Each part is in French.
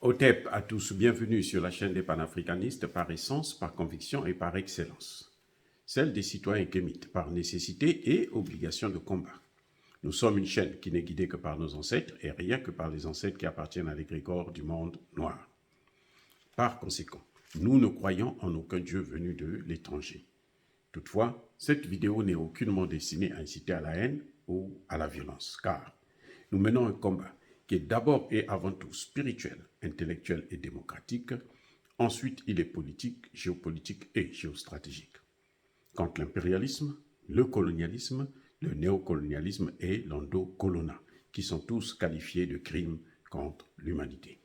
OTEP à tous, bienvenue sur la chaîne des panafricanistes par essence, par conviction et par excellence. Celle des citoyens kémites, par nécessité et obligation de combat. Nous sommes une chaîne qui n'est guidée que par nos ancêtres et rien que par les ancêtres qui appartiennent à l'égrégore du monde noir. Par conséquent, nous ne croyons en aucun dieu venu de l'étranger. Toutefois, cette vidéo n'est aucunement destinée à inciter à la haine ou à la violence, car nous menons un combat qui est d'abord et avant tout spirituel, intellectuel et démocratique. Ensuite, il est politique, géopolitique et géostratégique. Contre l'impérialisme, le colonialisme, le néocolonialisme et l'endocolonat, qui sont tous qualifiés de crimes contre l'humanité.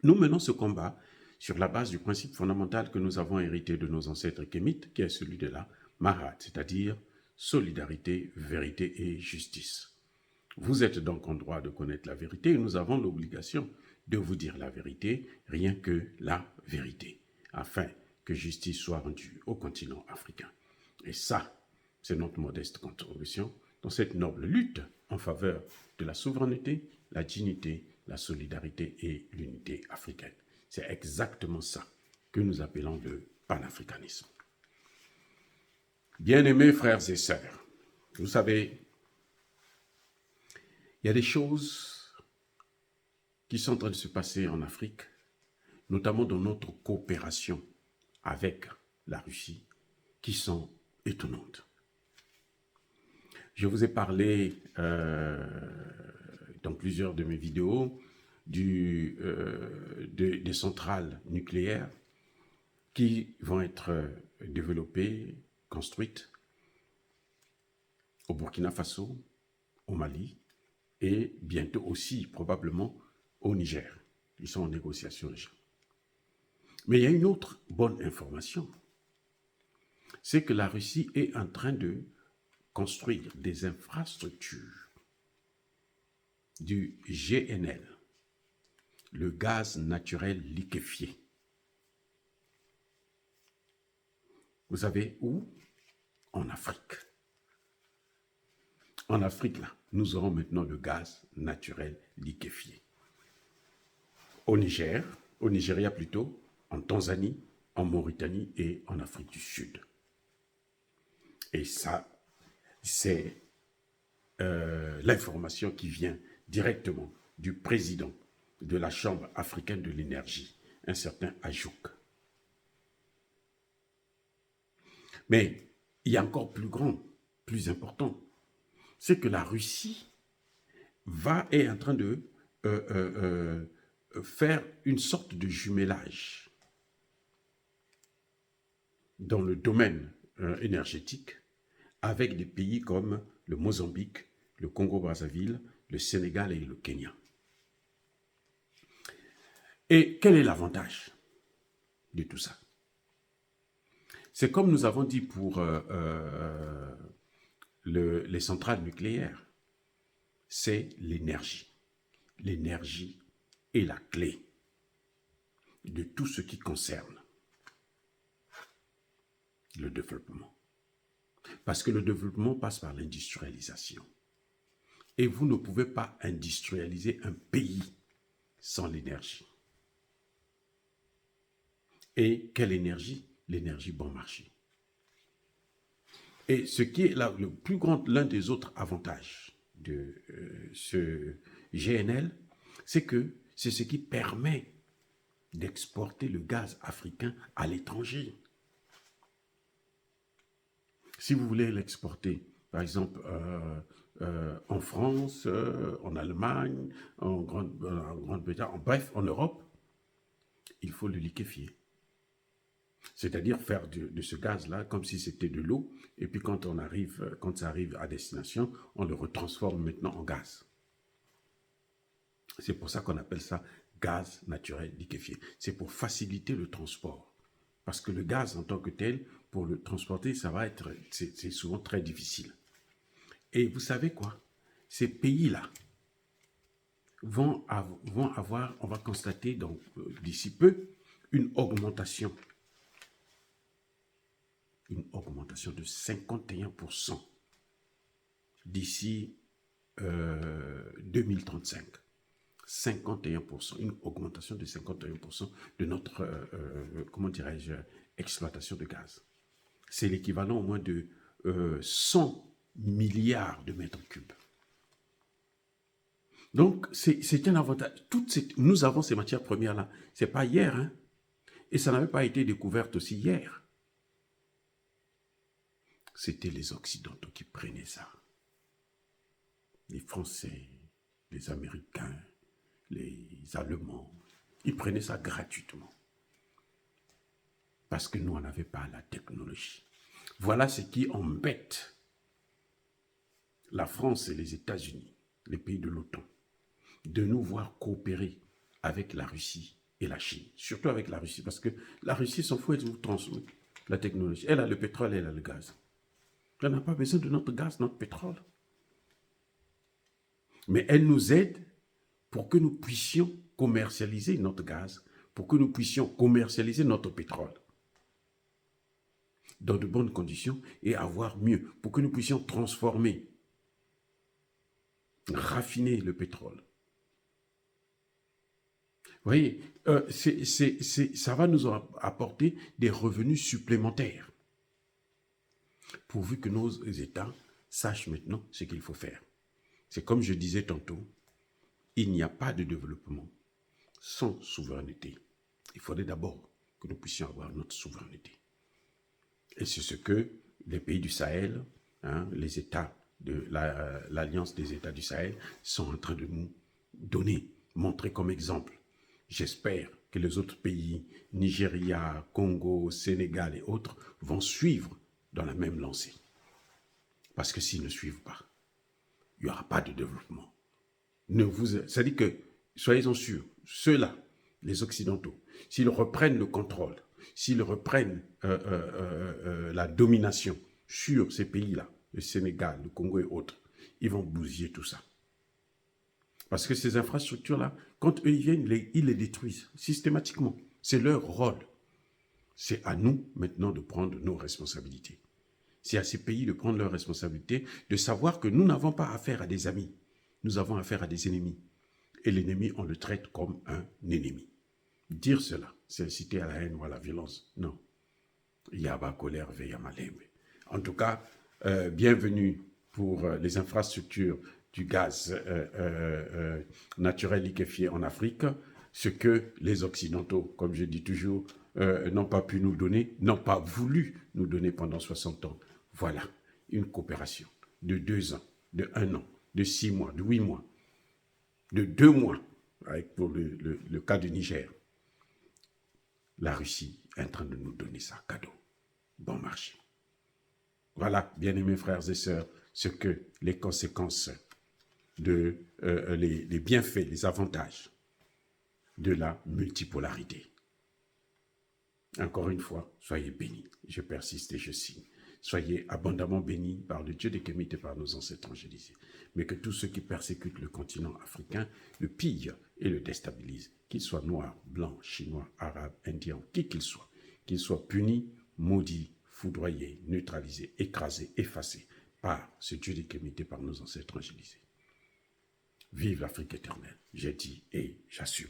Nous menons ce combat sur la base du principe fondamental que nous avons hérité de nos ancêtres kémites, qui est celui de la Mahat, c'est-à-dire solidarité, vérité et justice. Vous êtes donc en droit de connaître la vérité et nous avons l'obligation de vous dire la vérité, rien que la vérité, afin que justice soit rendue au continent africain. Et ça, c'est notre modeste contribution dans cette noble lutte en faveur de la souveraineté, la dignité, la solidarité et l'unité africaine. C'est exactement ça que nous appelons le panafricanisme. Bien-aimés frères et sœurs, vous savez, il y a des choses qui sont en train de se passer en Afrique, notamment dans notre coopération avec la Russie, qui sont étonnantes. Je vous ai parlé dans plusieurs de mes vidéos des centrales nucléaires qui vont être développées, construites au Burkina Faso, au Mali et bientôt aussi probablement au Niger. Ils sont en négociation déjà. Mais il y a une autre bonne information, c'est que la Russie est en train de construire des infrastructures du GNL, le gaz naturel liquéfié. Vous savez où? En Afrique. En Afrique, là, nous aurons maintenant le gaz naturel liquéfié. Au Nigeria plutôt, en Tanzanie, en Mauritanie et en Afrique du Sud. Et ça, c'est l'information qui vient directement du président de la Chambre africaine de l'énergie, un certain Ajouk. Mais il y a encore plus grand, plus important, c'est que la Russie est en train de faire une sorte de jumelage dans le domaine énergétique avec des pays comme le Mozambique, le Congo-Brazzaville, le Sénégal et le Kenya. Et quel est l'avantage de tout ça? C'est comme nous avons dit pour les centrales nucléaires, c'est l'énergie. L'énergie est la clé de tout ce qui concerne le développement. Parce que le développement passe par l'industrialisation. Et vous ne pouvez pas industrialiser un pays sans l'énergie. Et quelle énergie? L'énergie bon marché. Et ce qui est là, l'un des autres avantages de ce GNL, c'est que c'est ce qui permet d'exporter le gaz africain à l'étranger. Si vous voulez l'exporter, par exemple, en France, en Allemagne, en Grande-Bretagne, bref, en Europe, il faut le liquéfier. C'est-à-dire faire de ce gaz-là comme si c'était de l'eau, et puis quand ça arrive à destination, on le retransforme maintenant en gaz. C'est pour ça qu'on appelle ça gaz naturel liquéfié. C'est pour faciliter le transport. Parce que le gaz en tant que tel, pour le transporter, c'est souvent très difficile. Et vous savez quoi? Ces pays-là vont avoir, on va constater d'ici peu, une augmentation de 51% d'ici 2035 51%, une augmentation de 51% de notre, comment dirais-je, exploitation de gaz. C'est l'équivalent au moins de 100 milliards de mètres cubes. Donc, c'est un avantage. Nous avons ces matières premières-là. Ce n'est pas hier, hein? Et ça n'avait pas été découvert aussi hier. C'était les Occidentaux qui prenaient ça. Les Français, les Américains, les Allemands, ils prenaient ça gratuitement. Parce que nous, on n'avait pas la technologie. Voilà ce qui embête la France et les États-Unis, les pays de l'OTAN, de nous voir coopérer avec la Russie et la Chine. Surtout avec la Russie, parce que la Russie s'en fout de nous transmettre la technologie. Elle a le pétrole, elle a le gaz. Elle n'a pas besoin de notre gaz, notre pétrole. Mais elle nous aide pour que nous puissions commercialiser notre gaz, pour que nous puissions commercialiser notre pétrole dans de bonnes conditions et avoir mieux, pour que nous puissions transformer, raffiner le pétrole. Vous voyez, ça va nous apporter des revenus supplémentaires, pourvu que nos États sachent maintenant ce qu'il faut faire. C'est comme je disais tantôt, il n'y a pas de développement sans souveraineté. Il faudrait d'abord que nous puissions avoir notre souveraineté. Et c'est ce que les pays du Sahel, les États de l'Alliance des États du Sahel sont en train de nous donner, montrer comme exemple. J'espère que les autres pays, Nigeria, Congo, Sénégal et autres, vont suivre dans la même lancée. Parce que s'ils ne suivent pas, il n'y aura pas de développement. C'est-à-dire que, soyez-en sûrs, ceux-là, les Occidentaux, s'ils reprennent le contrôle, s'ils reprennent la domination sur ces pays-là, le Sénégal, le Congo et autres, ils vont bousiller tout ça. Parce que ces infrastructures-là, quand eux ils viennent, ils les détruisent systématiquement. C'est leur rôle. C'est à nous maintenant de prendre nos responsabilités. C'est à ces pays de prendre leurs responsabilités, de savoir que nous n'avons pas affaire à des amis. Nous avons affaire à des ennemis. Et l'ennemi, on le traite comme un ennemi. Dire cela, c'est inciter à la haine ou à la violence. Non. Yaba colère veille malembe. En tout cas, bienvenue pour les infrastructures du gaz naturel liquéfié en Afrique, ce que les Occidentaux, comme je dis toujours, n'ont pas pu nous donner, n'ont pas voulu nous donner pendant 60 ans. Voilà, une coopération de 2 ans, de 1 an, de 6 mois, de 8 mois, de 2 mois, pour le cas du Niger. La Russie est en train de nous donner ça, cadeau. Bon marché. Voilà, bien-aimés frères et sœurs, ce que les conséquences de les bienfaits, les avantages de la multipolarité. Encore une fois, soyez bénis. Je persiste et je signe. Soyez abondamment bénis par le Dieu des Kémites et par nos ancêtres angélisés. Mais que tous ceux qui persécutent le continent africain le pillent et le déstabilisent, qu'ils soient noirs, blancs, chinois, arabes, indiens, qui qu'ils soient punis, maudits, foudroyés, neutralisés, écrasés, effacés par ce Dieu des Kémites et par nos ancêtres angélisés. Vive l'Afrique éternelle, j'ai dit et j'assume.